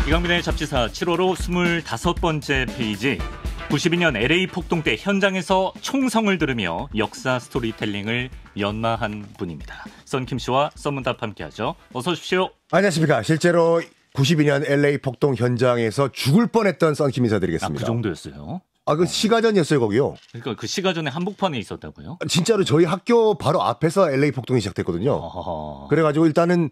이강민의 잡지사 7월호 25번째 페이지. 92년 LA 폭동 때 현장에서 총성을 들으며 역사 스토리텔링을 연마한 분입니다. 썬킴 씨와 썬문답 함께하죠. 어서 오십시오. 안녕하십니까. 실제로 92년 LA 폭동 현장에서 죽을 뻔했던 썬킴 인사드리겠습니다. 그 정도였어요? 그 시가전이었어요, 거기요. 그러니까 그 시가전에 한복판에 있었다고요? 진짜로 저희 학교 바로 앞에서 LA 폭동이 시작됐거든요. 어허허. 그래가지고 일단은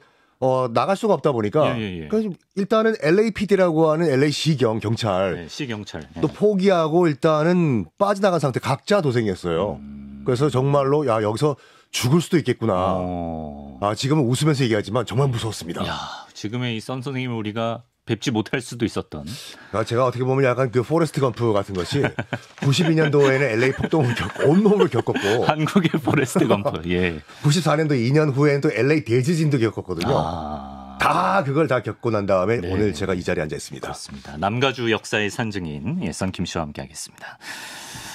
나갈 수가 없다 보니까 그래서 일단은 LAPD라고 하는 LA 시경 경찰, 네, 시경찰 또 포기하고 일단은 빠져나간 상태 각자 도생했어요. 그래서 정말로 야 여기서 죽을 수도 있겠구나. 지금은 웃으면서 얘기하지만 정말 무서웠습니다. 야, 지금의 이 썬 선생님을 우리가 뵙지 못할 수도 있었던. 제가 어떻게 보면 약간 그 포레스트 검프 같은 것이 92년도에는 LA 폭동을 온몸을 겪었고 한국의 포레스트 검프. 예. 94년도 2년 후에는 또 LA 대지진도 겪었거든요. 다 그걸 다 겪고 난 다음에 네. 오늘 제가 이 자리에 앉아 있습니다. 그렇습니다. 남가주 역사의 산증인 썬킴 씨와 함께하겠습니다.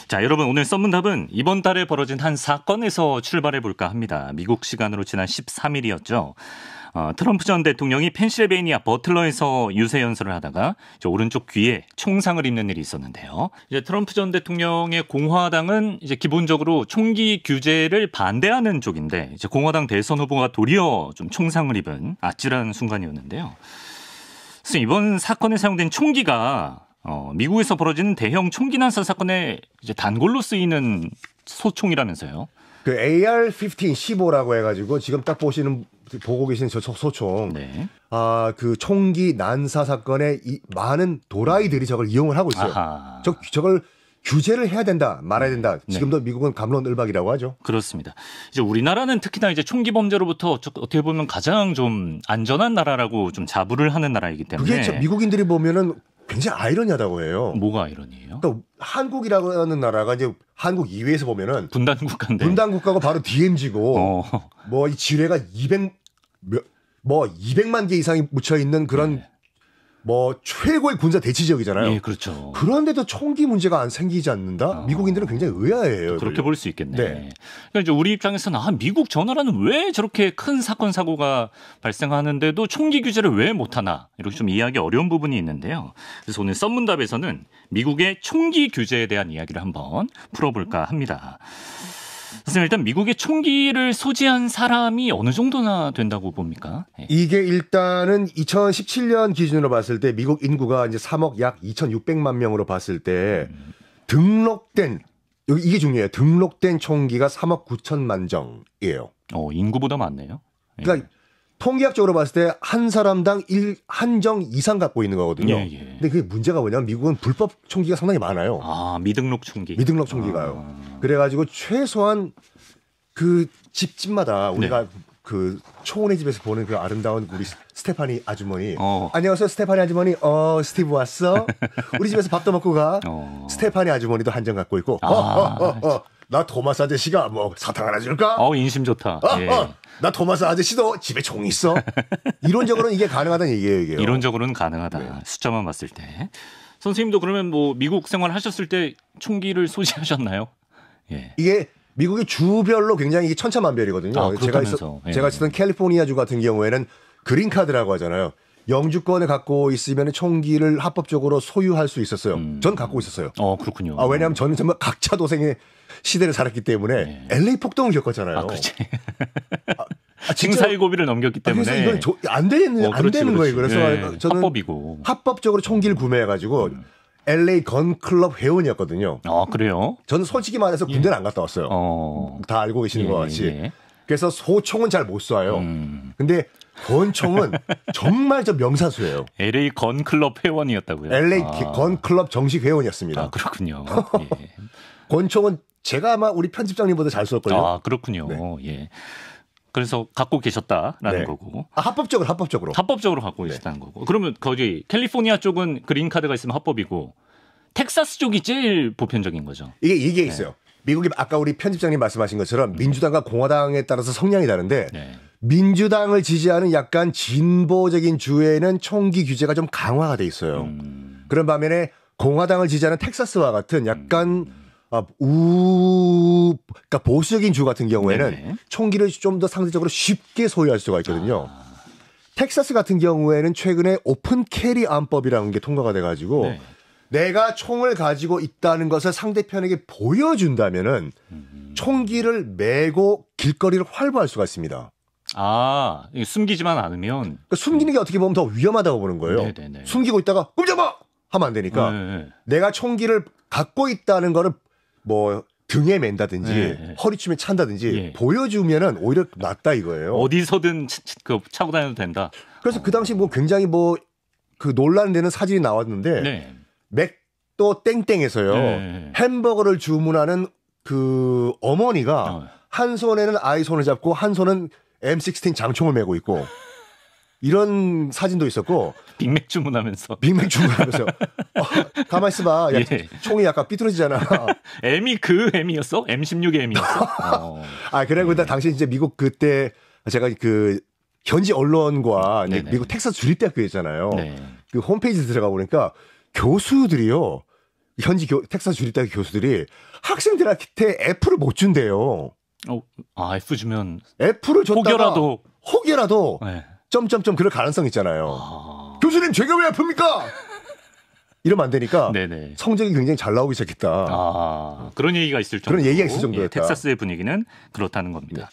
자, 여러분 오늘 썬문답은 이번 달에 벌어진 한 사건에서 출발해 볼까 합니다. 미국 시간으로 지난 13일이었죠. 트럼프 전 대통령이 펜실베이니아 버틀러에서 유세 연설을 하다가 저 오른쪽 귀에 총상을 입는 일이 있었는데요. 이제 트럼프 전 대통령의 공화당은 이제 기본적으로 총기 규제를 반대하는 쪽인데 이제 공화당 대선 후보가 도리어 좀 총상을 입은 아찔한 순간이었는데요. 그래서 이번 사건에 사용된 총기가 미국에서 벌어진 대형 총기 난사 사건에 이제 단골로 쓰이는 소총이라면서요. 그 AR-15라고 해가지고 지금 딱 보고 계시는 저 소총. 네. 그 총기 난사 사건에 많은 도라이들이 저걸 이용을 하고 있어요. 저걸 규제를 해야 된다, 말아야 된다. 지금도 미국은 갑론을박이라고 하죠. 그렇습니다. 이제 우리나라는 특히나 이제 총기 범죄로부터 어떻게 보면 가장 좀 안전한 나라라고 좀 자부를 하는 나라이기 때문에. 그게 미국인들이 보면은 굉장히 아이러니하다고 해요. 뭐가 아이러니예요? 또 한국이라고 하는 나라가 이제 한국 이외에서 보면은 분단 국가인데. 분단 국가가 바로 DMZ고 뭐 이 지뢰가 200만 개 이상이 묻혀 있는 그런 뭐 최고의 군사 대치 지역이잖아요. 예, 그렇죠. 그런데도 총기 문제가 안 생기지 않는다? 미국인들은 굉장히 의아해요. 그렇게 볼 수 있겠네. 네. 그러니까 이제 우리 입장에서는 미국 저 나라는 왜 저렇게 큰 사건 사고가 발생하는데도 총기 규제를 왜 못하나 이렇게 좀 이해하기 어려운 부분이 있는데요. 그래서 오늘 썬문답에서는 미국의 총기 규제에 대한 이야기를 한번 풀어볼까 합니다. 선생님, 일단 미국의 총기를 소지한 사람이 어느 정도나 된다고 봅니까? 이게 일단은 2017년 기준으로 봤을 때 미국 인구가 이제 3억 약 2,600만 명으로 봤을 때 등록된 이게 중요해요. 등록된 총기가 3억 9천만 정이에요. 인구보다 많네요. 그러니까 통계학적으로 봤을 때 한 사람당 한 정 이상 갖고 있는 거거든요. 근데 그게 문제가 뭐냐면 미국은 불법 총기가 상당히 많아요. 미등록 총기. 미등록 총기가요. 그래가지고 최소한 그 집마다 우리가 그 초원의 집에서 보는 그 아름다운 우리 스테파니 아주머니. 안녕하세요, 스테파니 아주머니. 스티브 왔어? 우리 집에서 밥도 먹고 가. 스테파니 아주머니도 한 정 갖고 있고. 나 토마스 아저씨가 뭐 사탕 하나 줄까? 인심 좋다. 나 토마스 아저씨도 집에 총이 있어. 이론적으로는 이게 가능하다는 얘기예요. 이게요. 이론적으로는 가능하다. 숫자만 봤을 때. 선생님도 그러면 뭐 미국 생활 하셨을 때 총기를 소지하셨나요? 이게 미국의 주별로 굉장히 이게 천차만별이거든요. 제가 있었던 캘리포니아주 같은 경우에는 그린카드라고 하잖아요. 영주권을 갖고 있으면 총기를 합법적으로 소유할 수 있었어요. 전 갖고 있었어요. 그렇군요. 왜냐하면 저는 정말 각자 도생의 시대를 살았기 때문에 LA 폭동을 겪었잖아요. 그렇지. 징사의 고비를 넘겼기 때문에. 그래서 이건 안 되는 거예요. 그래서 저는 합법이고. 합법적으로 총기를 구매해가지고 LA 건클럽 회원이었거든요. 그래요? 저는 솔직히 말해서 군대는 안 갔다 왔어요. 다 알고 계시는 것 같이. 그래서 소총은 잘 못 쏴요. 근데 권총은 정말 저 명사수예요. LA 건클럽 회원이었다고요? LA 건클럽 정식 회원이었습니다. 그렇군요. 권총은 제가 아마 우리 편집장님보다 잘 쏠걸요. 그렇군요. 그래서 갖고 계셨다라는 거고. 합법적으로 갖고 계셨다는 거고. 그러면 거기 캘리포니아 쪽은 그린카드가 있으면 합법이고 텍사스 쪽이 제일 보편적인 거죠. 이게 있어요. 미국이 아까 우리 편집장님 말씀하신 것처럼 민주당과 공화당에 따라서 성향이 다른데 민주당을 지지하는 약간 진보적인 주에는 총기 규제가 좀 강화가 돼 있어요. 그런 반면에 공화당을 지지하는 텍사스와 같은 약간 그러니까 보수적인 주 같은 경우에는 총기를 좀 더 상대적으로 쉽게 소유할 수가 있거든요. 텍사스 같은 경우에는 최근에 오픈 캐리 안법이라는 게 통과가 돼가지고 네. 내가 총을 가지고 있다는 것을 상대편에게 보여준다면은 총기를 메고 길거리를 활보할 수가 있습니다. 아, 숨기지만 않으면 그러니까 숨기는 게 어떻게 보면 더 위험하다고 보는 거예요. 네네네. 숨기고 있다가 꼼짝마 하면 안 되니까 네. 내가 총기를 갖고 있다는 거를 뭐 등에 맨다든지 네. 허리춤에 찬다든지 예. 보여주면은 오히려 낫다 이거예요. 어디서든 차고 다녀도 된다. 그래서 그 당시 뭐 굉장히 뭐 그 논란되는 사진이 나왔는데 네. 맥도 땡땡에서요. 네. 햄버거를 주문하는 그 어머니가 한 손에는 아이 손을 잡고 한 손은 M16 장총을 메고 있고 이런 사진도 있었고 빅맥 주문하면서 빅맥 주문하면서 가만 있어봐. 야, 예. 총이 약간 삐뚤어지잖아. M이 그 M이었어? M16의 M이었어? 아 그래 근데 당시 이제 미국 그때 제가 그 현지 언론과 이제 네네. 미국 텍사스 주립대학교 있잖아요. 네. 그 홈페이지 들어가 보니까 교수들이요. 현지 텍사스 주립대학교 교수들이 학생들한테 F를 못 준대요. F 주면 F를 줬다가 혹여라도 네. 점점점 그럴 가능성 있잖아요. 교수님 제가 왜 F입니까? 이러면 안 되니까 네네. 성적이 굉장히 잘 나오기 시작했다. 그런 얘기가 있을 정도. 그런 얘기가 있을 정도였다. 예, 텍사스의 분위기는 그렇다는 겁니다.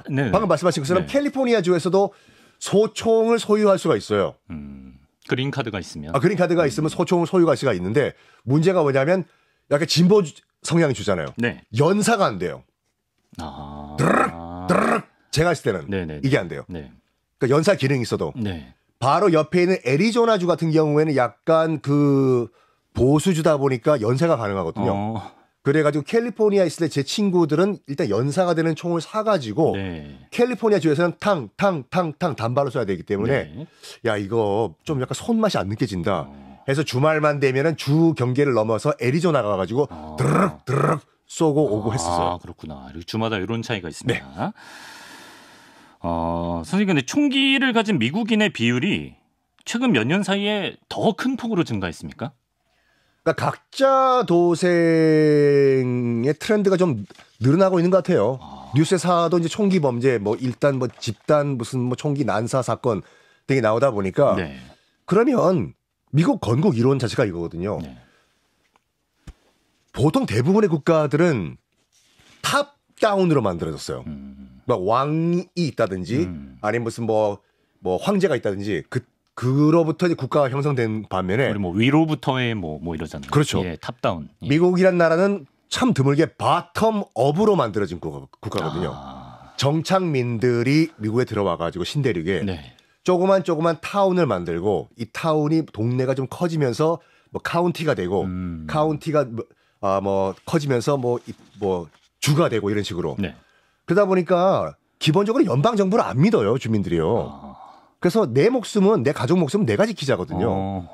네. 방금 말씀하신 것처럼 캘리포니아 주에서도 소총을 소유할 수가 있어요. 그린 카드가 있으면. 그린 카드가 있으면 소총을 소유할 수가 있는데 문제가 뭐냐면 약간 진보 성향이 주잖아요. 네. 연사가 안 돼요. 드르륵 제가 했을 때는 네네. 이게 안 돼요. 네. 그러니까 연사 기능이 있어도 네. 바로 옆에 있는 애리조나주 같은 경우에는 약간 그 보수주다 보니까 연사가 가능하거든요. 그래가지고 캘리포니아 있을 때 제 친구들은 일단 연사가 되는 총을 사가지고 네. 캘리포니아 주에서는 탕 단발로 쏴야 되기 때문에 네. 야 이거 좀 약간 손맛이 안 느껴진다. 해서 주말만 되면은 주 경계를 넘어서 애리조나 가가지고 드르륵 쏘고 오고 했었어요. 그렇구나. 주마다 이런 차이가 있습니다. 네. 선생님 근데 총기를 가진 미국인의 비율이 최근 몇 년 사이에 더 큰 폭으로 증가했습니까? 그러니까 각자 도생의 트렌드가 좀 늘어나고 있는 것 같아요. 뉴스에서도 이제 총기 범죄, 뭐 일단 뭐 집단 무슨 뭐 총기 난사 사건 등이 나오다 보니까 네. 그러면 미국 건국 이론 자체가 이거거든요. 네. 보통 대부분의 국가들은 탑 다운으로 만들어졌어요. 막 왕이 있다든지 아니면 무슨 뭐 황제가 있다든지 그로부터 이제 국가가 형성된 반면에 우리 뭐 위로부터의 뭐 이러잖아요. 그렇죠. 예, 탑다운. 예. 미국이란 나라는 참 드물게 바텀업으로 만들어진 국가거든요. 정착민들이 미국에 들어와가지고 신대륙에 네. 조그만 타운을 만들고 이 타운이 동네가 좀 커지면서 뭐 카운티가 되고 카운티가 뭐 커지면서 뭐 주가 되고 이런 식으로. 네. 그러다 보니까 기본적으로 연방 정부를 안 믿어요 주민들이요. 그래서 내 목숨은 내 가족 목숨은 내가 지키자거든요.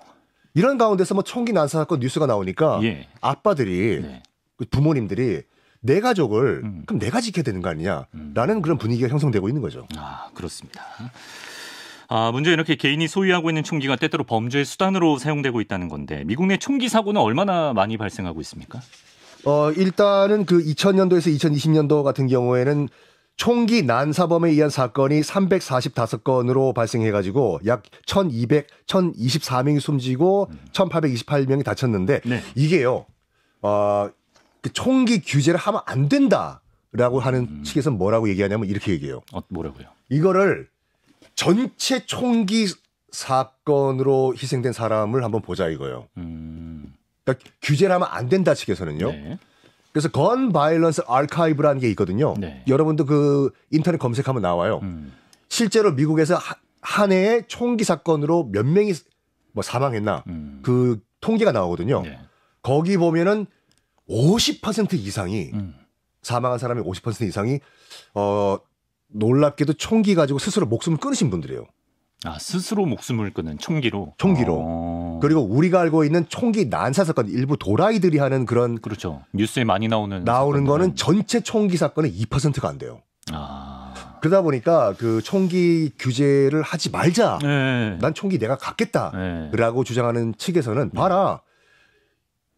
이런 가운데서 뭐 총기 난사 사건 뉴스가 나오니까 예. 아빠들이 네. 부모님들이 내 가족을 그럼 내가 지켜야 되는 거 아니냐라는 그런 분위기가 형성되고 있는 거죠. 그렇습니다. 문제 이렇게 개인이 소유하고 있는 총기가 때때로 범죄의 수단으로 사용되고 있다는 건데 미국 내 총기 사고는 얼마나 많이 발생하고 있습니까? 일단은 그 2000년도에서 2020년도 같은 경우에는 총기 난사범에 의한 사건이 345건으로 발생해가지고 약 1,224명이 숨지고 1,828명이 다쳤는데 네. 이게요, 그 총기 규제를 하면 안 된다라고 하는 측에서는 뭐라고 얘기하냐면 이렇게 얘기해요. 뭐라고요? 이거를 전체 총기 사건으로 희생된 사람을 한번 보자 이거예요. 그러니까 규제를 하면 안 된다 측에서는요. 네. 그래서 건 바이런스 아카이브라는 게 있거든요. 네. 여러분도 그 인터넷 검색하면 나와요. 실제로 미국에서 한 해에 총기 사건으로 몇 명이 뭐 사망했나 그 통계가 나오거든요. 네. 거기 보면은 50% 이상이 사망한 사람의 50% 이상이 놀랍게도 총기 가지고 스스로 목숨을 끊으신 분들이에요. 스스로 목숨을 끊은 총기로. 그리고 우리가 알고 있는 총기 난사 사건 일부 도라이들이 하는 그런 그렇죠. 뉴스에 많이 나오는 거는 전체 총기 사건의 2%가 안 돼요. 그러다 보니까 그 총기 규제를 하지 말자. 네. 난 총기 내가 갖겠다라고 네. 주장하는 측에서는 봐라.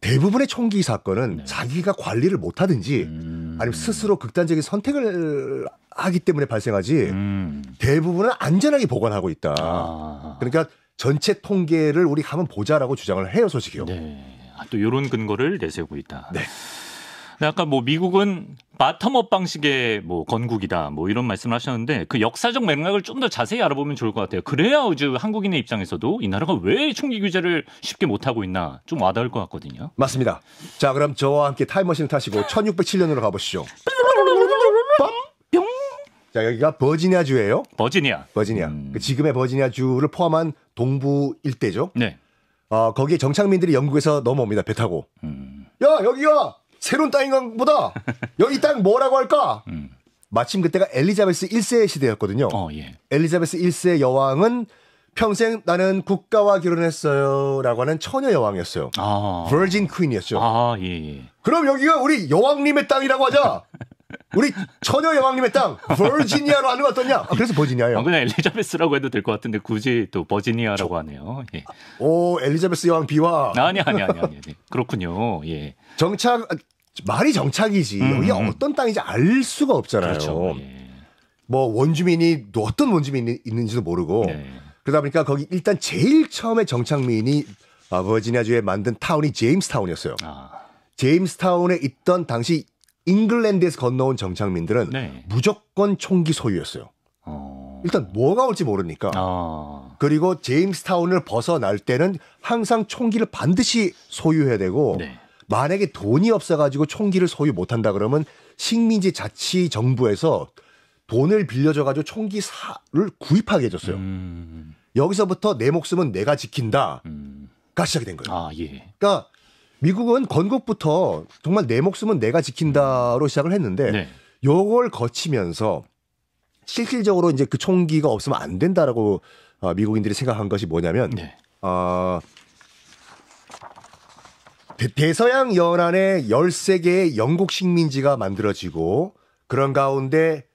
대부분의 총기 사건은 자기가 관리를 못하든지 아니면 스스로 극단적인 선택을 하기 때문에 발생하지 대부분은 안전하게 보관하고 있다. 그러니까 전체 통계를 우리 한번 보자라고 주장을 해요, 소식이요. 네. 또 이런 근거를 내세우고 있다. 네. 아까 뭐 미국은 바텀업 방식의 뭐 건국이다 뭐 이런 말씀을 하셨는데 그 역사적 맥락을 좀 더 자세히 알아보면 좋을 것 같아요. 그래야 한국인의 입장에서도 이 나라가 왜 총기 규제를 쉽게 못하고 있나 좀 와닿을 것 같거든요. 맞습니다. 자, 그럼 저와 함께 타임머신을 타시고 1607년으로 가보시죠. 자, 여기가 버지니아주예요. 버지니아. 그 지금의 버지니아주를 포함한 동부 일대죠. 네. 거기에 정착민들이 영국에서 넘어옵니다. 배 타고. 야, 여기가 새로운 땅인가 보다. 여기 땅 뭐라고 할까? 마침 그때가 엘리자베스 1세 시대였거든요. 예. 엘리자베스 1세 여왕은 평생 나는 국가와 결혼했어요 라고 하는 처녀 여왕이었어요. 버진 퀸이었죠. 예. 그럼 여기가 우리 여왕님의 땅이라고 하자. 우리 처녀 여왕님의 땅 버지니아로 하는 거 어떠냐? 그래서 버지니아예요. 그냥 엘리자베스라고 해도 될 것 같은데 굳이 또 버지니아라고 하네요. 예. 오, 엘리자베스 여왕 비와. 아니. 그렇군요. 예. 말이 정착이지. 여기가 어떤 땅인지 알 수가 없잖아요. 그렇죠. 예. 뭐 원주민이 또 어떤 원주민이 있는지도 모르고. 네. 그러다 보니까 거기 일단 제일 처음에 정착민이 버지니아주에 만든 타운이 제임스타운이었어요. 제임스타운에 있던 당시 잉글랜드에서 건너온 정착민들은 네. 무조건 총기 소유였어요. 일단 뭐가 올지 모르니까. 그리고 제임스타운을 벗어날 때는 항상 총기를 반드시 소유해야 되고 네. 만약에 돈이 없어가지고 총기를 소유 못한다 그러면 식민지 자치 정부에서 돈을 빌려줘가지고 총기를 구입하게 해줬어요. 여기서부터 내 목숨은 내가 지킨다가 시작이 된 거예요. 예. 그러니까 미국은 건국부터 정말 내 목숨은 내가 지킨다로 시작을 했는데 네. 요걸 거치면서 실질적으로 이제 그 총기가 없으면 안 된다라고 미국인들이 생각한 것이 뭐냐면 네. 대서양 연안에 13개의 영국 식민지가 만들어지고 그런 가운데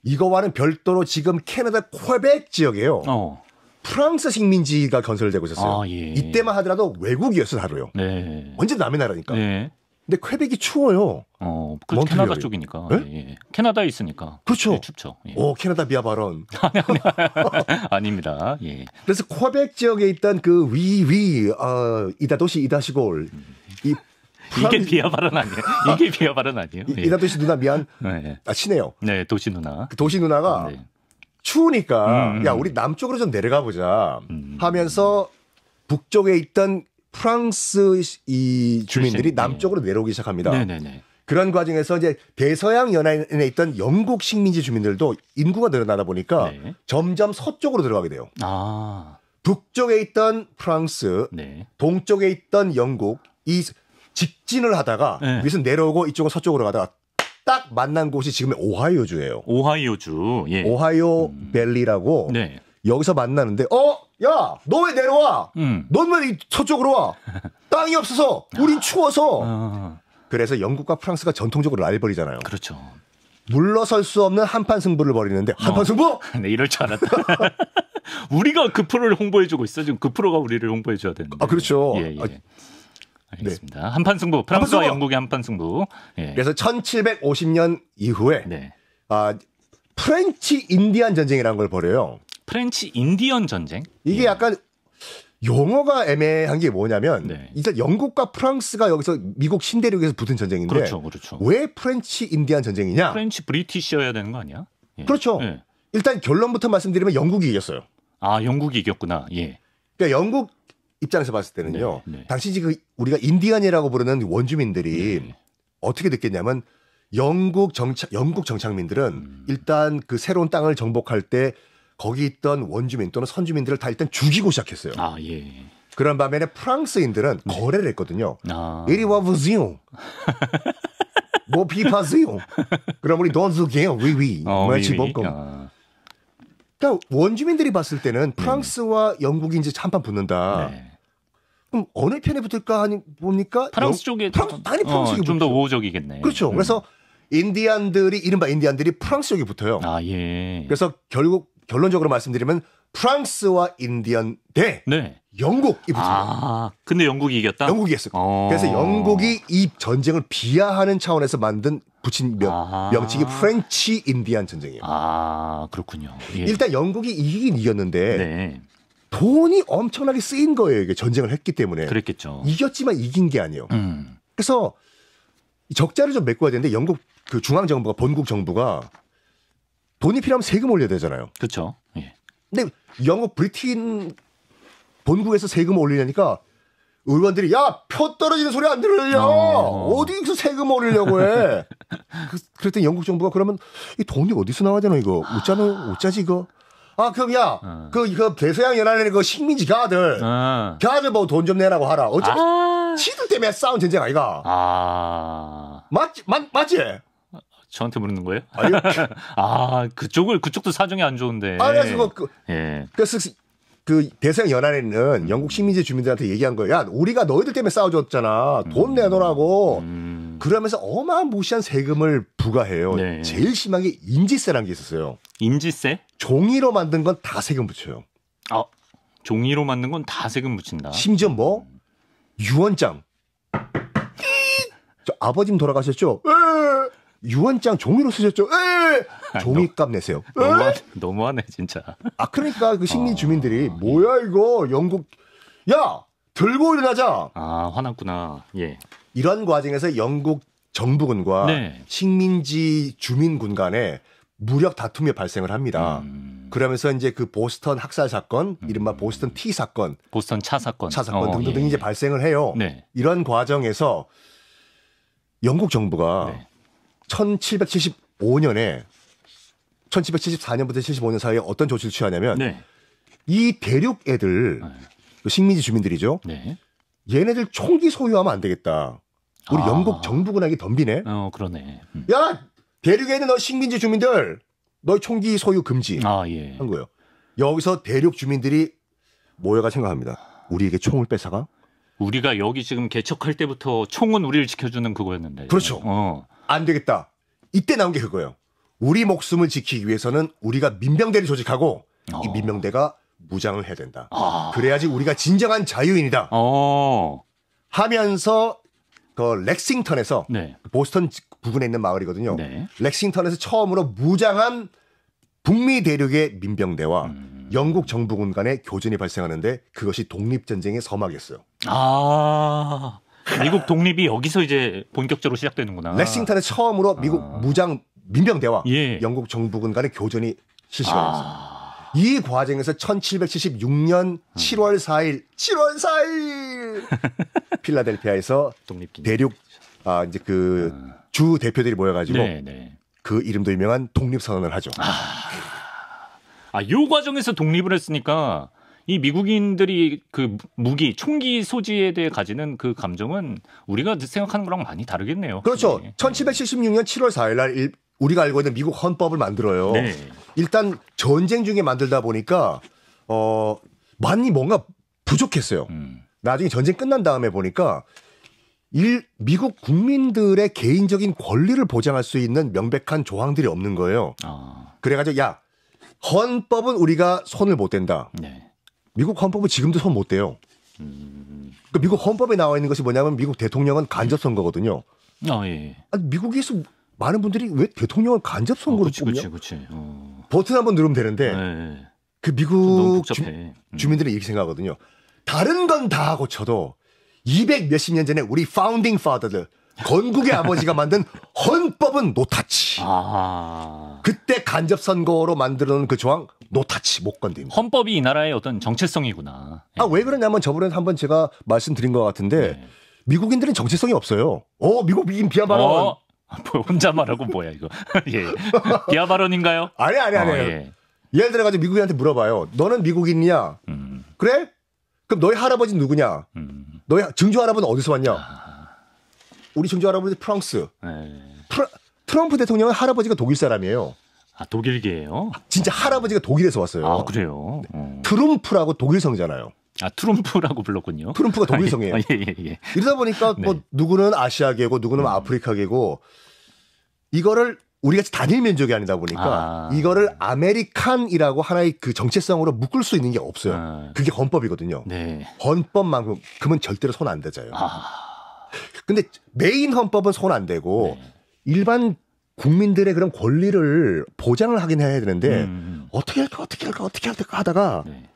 이거와는 별도로 지금 캐나다 퀘벡 지역에요. 프랑스 식민지가 건설되고 있었어요. 예. 이때만 하더라도 외국이었어요, 하루요. 네. 완전 남의 나라니까. 네. 근데 퀘벡이 추워요. 그 캐나다 쪽이니까. 네? 예. 캐나다에 있으니까. 그렇죠. 예, 춥죠. 예. 오, 캐나다 비하 발언. 아닙니다. 예. 그래서 퀘벡 지역에 있던 그 이다도시 이다시골 이게 비하 발언 아니에요? 이게 비하 발언 아니에요? 예. 이다도시 누나 미안. 네. 친해요. 네, 도시 누나. 그 도시 누나가 네. 추우니까 야 우리 남쪽으로 좀 내려가 보자 하면서 북쪽에 있던 프랑스 이 주민들이 출신, 남쪽으로 내려오기 시작합니다. 네네네. 그런 과정에서 이제 대서양 연안에 있던 영국 식민지 주민들도 인구가 늘어나다 보니까 네. 점점 서쪽으로 들어가게 돼요. 북쪽에 있던 프랑스, 네. 동쪽에 있던 영국 이 직진을 하다가 네. 위에서 내려오고 이쪽은 서쪽으로 가다가 딱 만난 곳이 지금의 오하이오주예요. 오하이오주. 예. 오하이오 밸리라고 네. 여기서 만나는데 야, 너 왜 내려와? 넌 왜 서쪽으로 와? 땅이 없어서 우린 추워서. 그래서 영국과 프랑스가 전통적으로 라이벌이잖아요. 그렇죠. 물러설 수 없는 한판 승부를 벌이는데 한판 승부? 네, 이럴 줄 알았다. 우리가 그 프로를 홍보해주고 있어. 지금 그 프로가 우리를 홍보해줘야 되는데. 그렇죠. 예. 알겠습니다. 네. 한판 승부. 프랑스와 영국의 한판 승부. 예. 그래서 1750년 이후에 네. 프렌치 인디안 전쟁이라는 걸 벌여요. 프렌치 인디언 전쟁? 이게 약간 용어가 애매한 게 뭐냐면 일단 영국과 프랑스가 여기서 미국 신대륙에서 붙은 전쟁인데 그렇죠. 왜 프렌치 인디안 전쟁이냐? 프렌치 브리티시여야 되는 거 아니야? 예. 그렇죠. 예. 일단 결론부터 말씀드리면 영국이 이겼어요. 영국이 이겼구나. 예. 그러니까 영국 입장에서 봤을 때는요. 당시 지금 우리가 인디안이라고 부르는 원주민들이 어떻게 느꼈냐면 영국 정착민들은 일단 그 새로운 땅을 정복할 때 거기 있던 원주민 또는 선주민들을 다 일단 죽이고 시작했어요. 예. 그런 반면에 프랑스인들은 거래를 했거든요. 이리 와보세요. 뭐 비파세요. 그럼 우리 돈 줄게요. 위위. 그러니까 원주민들이 봤을 때는 프랑스와 영국이 이제 한판 붙는다. 그럼 어느 편에 붙을까 하니 보니까 프랑스 쪽에 당연히 프랑스 쪽이 좀 더 우호적이겠네. 그렇죠. 그래서 이른바 인디안들이 프랑스 쪽에 붙어요. 예. 그래서 결론적으로 말씀드리면 프랑스와 인디언 대 영국이 붙습니다. 근데 영국이 이겼다? 영국이 이겼어요. 그래서 영국이 이 전쟁을 비하하는 차원에서 만든 붙인 명칭이 프렌치 인디안 전쟁이에요. 아, 그렇군요. 예. 일단 영국이 이기긴 이겼는데 네. 돈이 엄청나게 쓰인 거예요. 이게 전쟁을 했기 때문에. 그랬겠죠. 이겼지만 이긴 게 아니에요. 그래서 적자를 좀 메꿔야 되는데 영국 그 중앙 정부가 본국 정부가 돈이 필요하면 세금 올려야 되잖아요. 그렇죠. 예. 근데 영국 브리튼 본국에서 세금 올리려니까 의원들이 야, 표 떨어지는 소리 안 들려. 어디서 세금 올리려고 해. 그랬더니 영국 정부가 그러면 이 돈이 어디서 나와야 이거. 어쩌지 이거. 아, 그럼 야, 그 대서양 연안에 그 식민지 가들 뭐 돈 좀 내라고 하라. 어차피 지들 때문에 싸운 전쟁 아이가. 맞지? 저한테 물는 거예요? 아니요. 그쪽도 사정이 안 좋은데. 그래서 그 대서양 연안에는 영국 식민지 주민들한테 얘기한 거예요. 야, 우리가 너희들 때문에 싸워줬잖아. 돈 내놓으라고. 그러면서 어마무시한 세금을 부과해요. 네. 제일 심한 게 인지세라는 게 있었어요. 인지세? 종이로 만든 건 다 세금 붙여요. 종이로 만든 건 다 세금 붙인다. 심지어 뭐 유언장. 저 아버님 돌아가셨죠? 유언장 종이로 쓰셨죠? 종이값 내세요. 너무하네 진짜. 그러니까 그 식민 주민들이 뭐야 이거 영국 야 들고 일어나자. 화났구나. 예. 이런 과정에서 영국 정부군과 네. 식민지 주민군 간에 무력 다툼이 발생을 합니다. 그러면서 이제 그 보스턴 학살 사건, 이른바 보스턴 티 사건, 보스턴 차 사건 등등등이 이제 발생을 해요. 네. 이런 과정에서 영국 정부가 네. 1774년부터 75년 사이에 어떤 조치를 취하냐면 네. 이 대륙 애들 식민지 주민들이죠. 네. 얘네들 총기 소유하면 안 되겠다. 우리 영국 정부군에게 덤비네. 그러네. 야, 대륙에 있는 너 식민지 주민들, 너 총기 소유 금지. 예. 한 거예요. 여기서 대륙 주민들이 모여가 생각합니다. 우리에게 총을 뺏어가? 우리가 여기 지금 개척할 때부터 총은 우리를 지켜주는 그거였는데. 그렇죠. 안 되겠다. 이때 나온 게 그거예요. 우리 목숨을 지키기 위해서는 우리가 민병대를 조직하고 이 민병대가 무장을 해야 된다. 그래야지 우리가 진정한 자유인이다. 하면서 그 렉싱턴에서 네. 보스턴 부근에 있는 마을이거든요. 네. 렉싱턴에서 처음으로 무장한 북미 대륙의 민병대와 영국 정부군 간의 교전이 발생하는데 그것이 독립전쟁의 서막이었어요. 미국 독립이 여기서 이제 본격적으로 시작되는구나. 렉싱턴에서 처음으로 미국 무장 민병대와 예. 영국 정부군 간의 교전이 실시가 됐어요. 이 과정에서 1776년 7월 4일 필라델피아에서 대륙 이제 그 주 대표들이 모여가지고 그 이름도 유명한 독립선언을 하죠. 요 과정에서 독립을 했으니까 이 미국인들이 그 총기 소지에 대해 가지는 그 감정은 우리가 생각하는 거랑 많이 다르겠네요. 그렇죠. 네. 1776년 7월 4일 날 우리가 알고 있는 미국 헌법을 만들어요. 네. 일단 전쟁 중에 만들다 보니까 많이 뭔가 부족했어요. 나중에 전쟁 끝난 다음에 보니까 미국 국민들의 개인적인 권리를 보장할 수 있는 명백한 조항들이 없는 거예요. 그래가지고 야 헌법은 우리가 손을 못 댄다. 네. 미국 헌법은 지금도 손 못 대요. 그러니까 미국 헌법에 나와 있는 것이 뭐냐면 미국 대통령은 간접 선거거든요. 예. 미국에서 많은 분들이 왜 대통령을 간접 선거로 뽑냐? 그치. 버튼 한번 누르면 되는데 네. 그 미국 주민들은 이렇게 생각하거든요. 다른 건 다 고쳐도 200 몇십 년 전에 우리 파운딩 파더들 건국의 아버지가 만든 헌법은 노타치. 그때 간접 선거로 만들어놓은 그 조항 노타치 못 건드립니다. 헌법이 이 나라의 어떤 정체성이구나. 왜 그러냐면 저번에 한번 제가 말씀드린 것 같은데 미국인들은 정체성이 없어요. 미국인 비하 발언. 혼자 말하고 뭐야 이거. 예. 비하 발언인가요? 아니. 예를 들어가지고 미국인한테 물어봐요. 너는 미국인이냐? 그래? 그럼 너희 할아버지는 누구냐? 너희 증조 할아버지는 어디서 왔냐? 우리 증조 할아버지 프랑스. 트럼프 대통령은 할아버지가 독일 사람이에요. 독일계예요? 진짜 할아버지가 독일에서 왔어요. 그래요? 트럼프라고 독일성이잖아요. 트럼프라고 불렀군요. 트럼프가 독일성이에요. 예. 이러다 보니까 뭐 누구는 아시아계고 누구는 아프리카계고 이거를 우리 같이 단일 민족이 아니다 보니까 이거를 아메리칸이라고 하나의 그 정체성으로 묶을 수 있는 게 없어요. 그게 헌법이거든요. 네. 헌법만큼은 절대로 손 안 대져요. 근데 메인 헌법은 손 안 대고 일반 국민들의 그런 권리를 보장을 하긴 해야 되는데 어떻게 할까 하다가 네.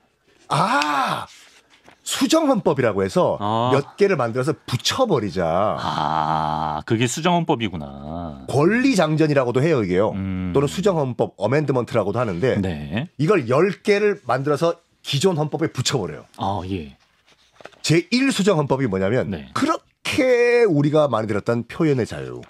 수정헌법이라고 해서 몇 개를 만들어서 붙여버리자. 그게 수정헌법이구나. 권리장전이라고도 해요, 이게요. 또는 수정헌법, 어멘드먼트라고도 하는데 네. 이걸 10개를 만들어서 기존 헌법에 붙여버려요. 예. 제1수정헌법이 뭐냐면 네. 그렇게 우리가 많이 들었던 표현의 자유.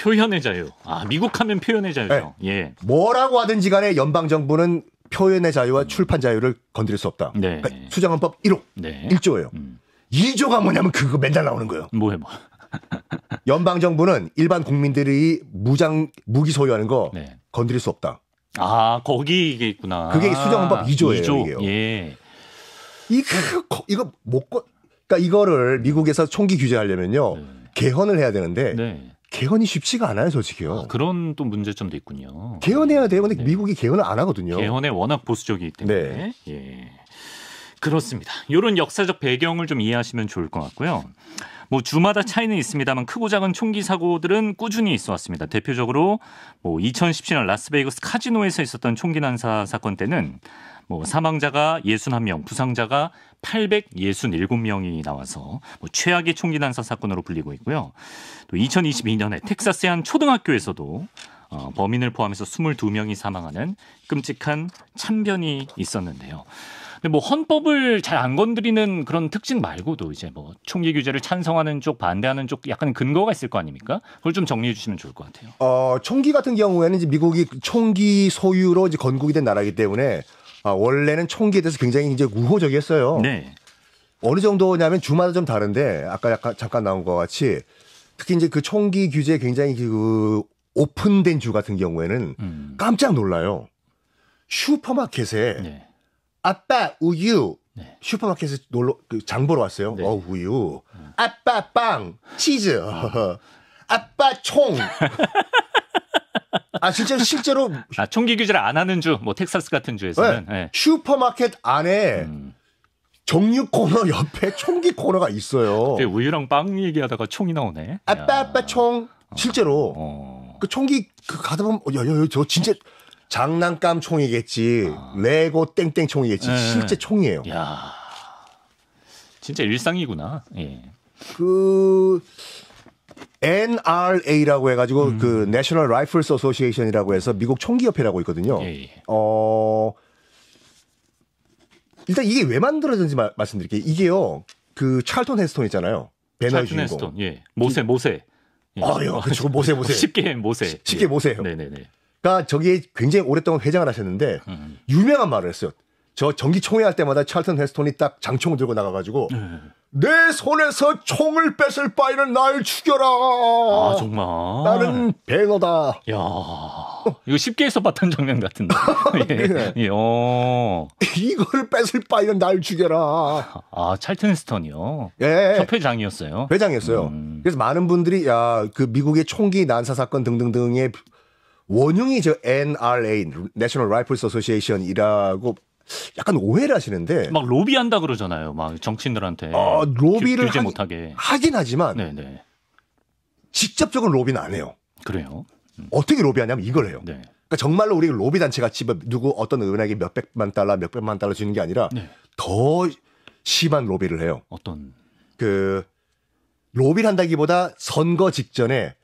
표현의 자유. 미국 하면 표현의 자유죠. 네. 예. 뭐라고 하든지 간에 연방정부는 표현의 자유와 출판 자유를 건드릴 수 없다. 네. 그러니까 수정헌법 1호, 네. 1조예요. 2조가 뭐냐면 그거 맨날 나오는 거예요. 뭐해. 연방정부는 일반 국민들이 무기 소유하는 거 네. 건드릴 수 없다. 거기 이게 있구나. 그게 수정헌법 2조예요. 2조. 이게요. 예. 이거 그러니까 이거를 미국에서 총기 규제하려면요. 개헌을 해야 되는데 네. 개헌이 쉽지가 않아요, 솔직히요. 그런 또 문제점도 있군요. 개헌해야 돼요. 근데 네. 미국이 개헌을 안 하거든요. 개헌에 워낙 보수적이기 때문에. 네. 예. 그렇습니다. 이런 역사적 배경을 좀 이해하시면 좋을 것 같고요. 뭐 주마다 차이는 있습니다만 크고 작은 총기 사고들은 꾸준히 있어 왔습니다. 대표적으로 2017년 라스베이거스 카지노에서 있었던 총기 난사 사건 때는 사망자가 61명, 부상자가 867명이 나와서 최악의 총기 난사 사건으로 불리고 있고요. 또 2022년에 텍사스의 한 초등학교에서도 범인을 포함해서 22명이 사망하는 끔찍한 참변이 있었는데요. 근데 헌법을 잘 안 건드리는 그런 특징 말고도 이제 총기 규제를 찬성하는 쪽, 반대하는 쪽 약간 근거가 있을 거 아닙니까? 그걸 좀 정리해 주시면 좋을 것 같아요. 총기 같은 경우에는 이제 미국이 총기 소유로 이제 건국이 된 나라이기 때문에 원래는 총기에 대해서 굉장히 이제 우호적이었어요. 네. 어느 정도냐면 주마다 좀 다른데 아까 약간 잠깐 나온 것 같이 특히 이제 그 총기 규제 굉장히 그 오픈된 주 같은 경우에는 깜짝 놀라요. 슈퍼마켓에 네. 아빠 우유 네. 슈퍼마켓에 장 보러 왔어요. 네. 우유. 아빠 빵 치즈. 아빠 총. 실제로 총기 규제를 안 하는 주, 텍사스 같은 주에서는 네. 슈퍼마켓 안에 정육 코너 옆에 총기 코너가 있어요. 우유랑 빵 얘기하다가 총이 나오네. 아빠 총. 실제로 그 총기 가다 보면 저 진짜 장난감 총이겠지. 레고 땡땡 총이겠지. 네. 실제 총이에요. 야, 진짜 일상이구나. 예. NRA라고 해가지고 그 National Rifles Association이라고 해서 미국 총기협회라고 있거든요. 예. 일단 이게 왜 만들어졌는지 말씀드릴게요. 이게요, 그 찰턴 헤스톤 있잖아요. 배너의 주인공. 헤스톤. 예. 모세. 예. 그렇죠. 모세. 쉽게 모세. 쉽게 모세요. 네네네. 그러니까 저기에 굉장히 오랫동안 회장을 하셨는데 유명한 말을 했어요. 저 전기총회 할 때마다 찰턴 헤스톤이 딱 장총을 들고 나가가지고 내 손에서 총을 뺏을 바에는 날 죽여라. 정말. 나는 배너다. 야, 이거 쉽게 해서 봤던 장면 같은데. 예. 이걸 뺏을 바에는 날 죽여라. 찰튼 헤스턴이요. 예. 협회장이었어요. 회장이었어요. 그래서 많은 분들이 그 미국의 총기 난사 사건 등등등의 원흉이 저 NRA, National Rifles Association이라고 약간 오해를 하시는데 막 로비한다 그러잖아요. 막 정치인들한테 로비를 규제 못하게 하긴 하지만 네네. 직접적으로 로비는 안 해요. 그래요? 어떻게 로비하냐면 이걸 해요. 네. 그러니까 정말로 우리 로비 단체 같이 누구 어떤 의원에게 몇백만 달러 주는 게 아니라 네. 더 심한 로비를 해요. 어떤 그 로비를 한다기보다 선거 직전에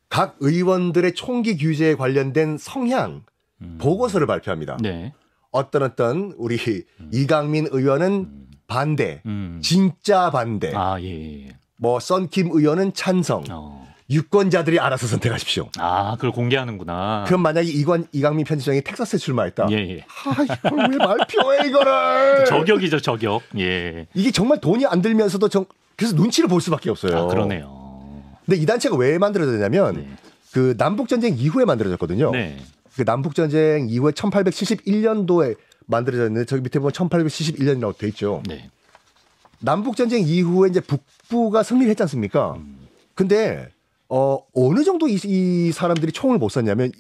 각 의원들의 총기 규제에 관련된 성향 보고서를 발표합니다. 네. 어떤 우리 이강민 의원은 반대, 진짜 반대. 예. 썬킴 의원은 찬성. 유권자들이 알아서 선택하십시오. 그걸 공개하는구나. 그럼 만약에 이강민 편집장이 텍사스에 출마했다. 예. 이걸 왜 발표해 이거를? 저격이죠, 저격. 예. 이게 정말 돈이 안 들면서도 그래서 눈치를 볼 수밖에 없어요. 그러네요. 근데 이 단체가 왜 만들어졌냐면 네. 그 남북 전쟁 이후에 만들어졌거든요. 네. 그 남북 전쟁 이후에 1871년도에 만들어졌는데 저기 밑에 보면 1871년이라고 돼 있죠. 네. 남북 전쟁 이후에 이제 북부가 승리를 했지 않습니까? 근데 어느 정도 이 사람들이 총을 못 쐈냐면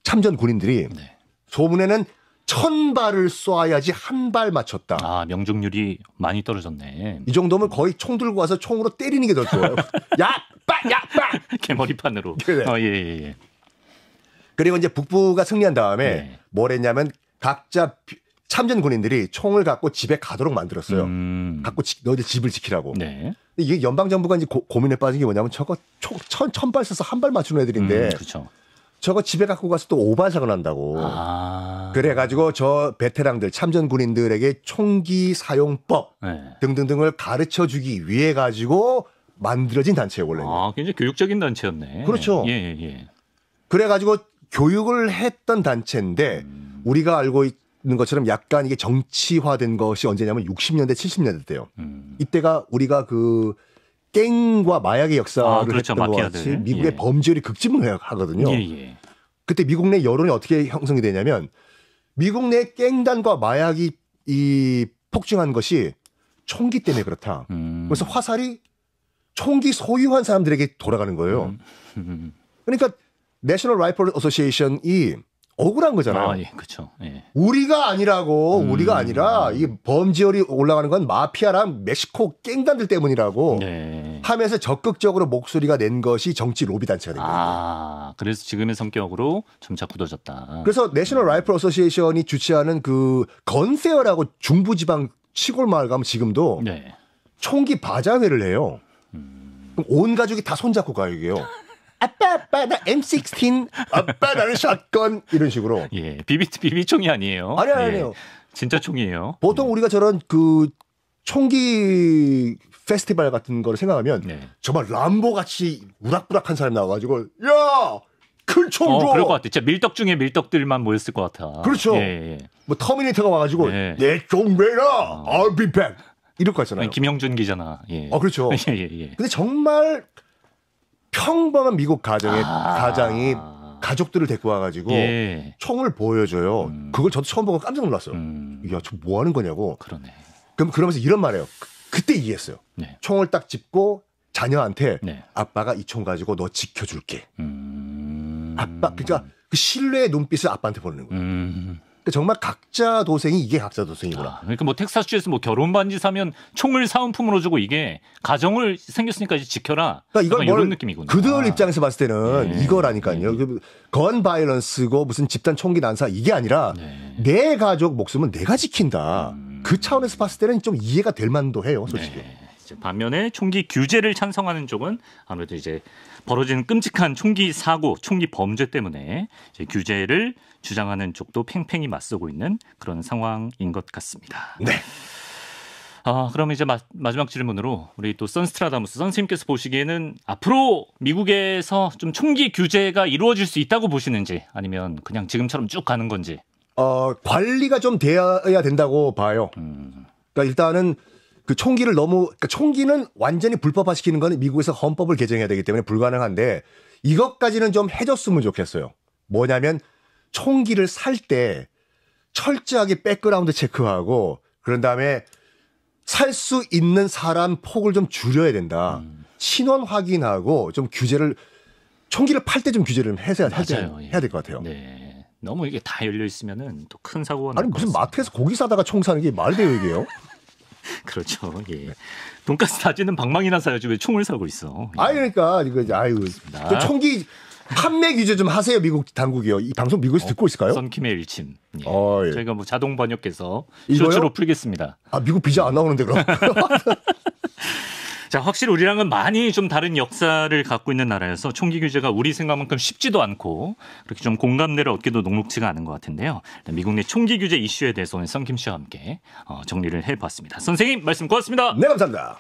참전 군인들이 네. 소문에는 1000발을 쏴야지 한 발 맞췄다. 명중률이 많이 떨어졌네. 이 정도면 거의 총 들고 와서 총으로 때리는 게 더 좋아요. 야, 빠! 개머리판으로. 그래. 예. 그리고 이제 북부가 승리한 다음에 뭘 했냐면 각자 참전 군인들이 총을 갖고 집에 가도록 만들었어요. 갖고 너희들 집을 지키라고. 네. 이게 연방 정부가 이제 고민에 빠진 게 뭐냐면 저거 천발 써서 한 발 맞추는 애들인데 그렇죠. 저거 집에 갖고 가서 또 오발사고 난다고. 그래가지고 저 베테랑들 참전 군인들에게 총기 사용법 등등등을 가르쳐 주기 위해 가지고 만들어진 단체예요 원래는. 굉장히 교육적인 단체였네. 그렇죠. 예. 그래가지고 교육을 했던 단체인데 우리가 알고 있는 것처럼 약간 이게 정치화된 것이 언제냐면 60년대 70년대 때요. 이때가 우리가 그 갱과 마약의 역사를 그렇죠. 했던 것 같이 미국의 범죄율이 급증을 하거든요. 그때 미국 내 여론이 어떻게 형성이 되냐면 미국 내 갱단과 마약이 폭증한 것이 총기 때문에 그렇다. 그래서 화살이 총기 소유한 사람들에게 돌아가는 거예요. 그러니까 내셔널 라이플 어소시에이션이 억울한 거잖아요. 그렇죠. 우리가 아니라고 우리가 아니라 이 범죄율이 올라가는 건 마피아랑 멕시코 갱단들 때문이라고 하면서 적극적으로 목소리가 낸 것이 정치 로비 단체가 된 거예요. 그래서 지금의 성격으로 점차 굳어졌다. 그래서 내셔널 라이플 어소시에이션이 주최하는 그 건페어라고 중부지방 시골 마을 가면 지금도 총기 바자회를 해요. 그럼 온 가족이 다 손잡고 가요, 이게요. 아빠 나 M16, 아빠 나는 샷건 이런 식으로. 비비총이 아니에요. 아니에요. 진짜 총이에요. 보통 우리가 저런 그 총기 페스티벌 같은 거를 생각하면 정말 람보 같이 우락부락한 사람 나와가지고 야 큰 총 줘. 그럴 것 같아. 진짜 밀떡 중에 밀떡들만 모였을 것 같아. 그렇죠. 뭐 터미네이터가 와가지고 내 총 매라, I'll be back 이럴 거 있잖아요. 김영준 기잖아. 그렇죠. 근데 정말 평범한 미국 가장이 가족들을 데리고 와가지고 총을 보여줘요. 그걸 저도 처음 보고 깜짝 놀랐어요. 야, 저 뭐 하는 거냐고. 그러면서 이런 말해요. 그때 이해했어요. 총을 딱 짚고 자녀한테 아빠가 이 총 가지고 너 지켜줄게. 아빠, 그러니까 그 신뢰의 눈빛을 아빠한테 보내는 거예요. 정말 각자 도생이 이게 각자 도생이구나. 그러니까 뭐 텍사스주에서 뭐 결혼 반지 사면 총을 사은품으로 주고 이게 가정을 생겼으니까 이제 지켜라. 그러니까 이걸 이런 느낌이군요. 그들 입장에서 봤을 때는 이거라니까요. 건 바이런스고 무슨 집단 총기 난사 이게 아니라 내 가족 목숨은 내가 지킨다. 그 차원에서 봤을 때는 좀 이해가 될 만도 해요, 솔직히. 반면에 총기 규제를 찬성하는 쪽은 아무래도 이제 벌어지는 끔찍한 총기 사고, 총기 범죄 때문에 이제 규제를 주장하는 쪽도 팽팽히 맞서고 있는 그런 상황인 것 같습니다. 그럼 이제 마지막 질문으로 우리 또 선스트라다무스 선생님께서 보시기에는 앞으로 미국에서 좀 총기 규제가 이루어질 수 있다고 보시는지 아니면 그냥 지금처럼 쭉 가는 건지. 관리가 좀 돼야 된다고 봐요. 그러니까 일단은 그 총기를 그러니까 총기는 완전히 불법화시키는 건 미국에서 헌법을 개정해야 되기 때문에 불가능한데 이것까지는 좀 해줬으면 좋겠어요. 뭐냐면 총기를 살 때 철저하게 백그라운드 체크하고 그런 다음에 살 수 있는 사람 폭을 좀 줄여야 된다. 신원 확인하고 좀 총기를 팔 때 좀 규제를 해야 될 것 같아요. 너무 이게 다 열려 있으면은 또 큰 사고가 날 것 같습니다. 무슨 마트에서 고기 사다가 총 사는 게 말이 돼요, 이게요? 그렇죠. 돈가스 다지는 방망이나 사야지 왜 총을 사고 있어. 그러니까 총기 판매 규제 좀 하세요, 미국 당국이요. 이 방송 미국에서 듣고 있을까요? 썬킴의 일침. 저희가 뭐 자동 번역해서 이거요? 쇼츠로 풀겠습니다. 미국 비자 안 나오는데 그럼. 자, 확실히 우리랑은 많이 좀 다른 역사를 갖고 있는 나라여서 총기 규제가 우리 생각만큼 쉽지도 않고 그렇게 좀 공감대를 얻기도 녹록지가 않은 것 같은데요. 미국 내 총기 규제 이슈에 대해서 오늘 썬킴 씨와 함께 정리를 해봤습니다. 선생님 말씀 고맙습니다. 네, 감사합니다.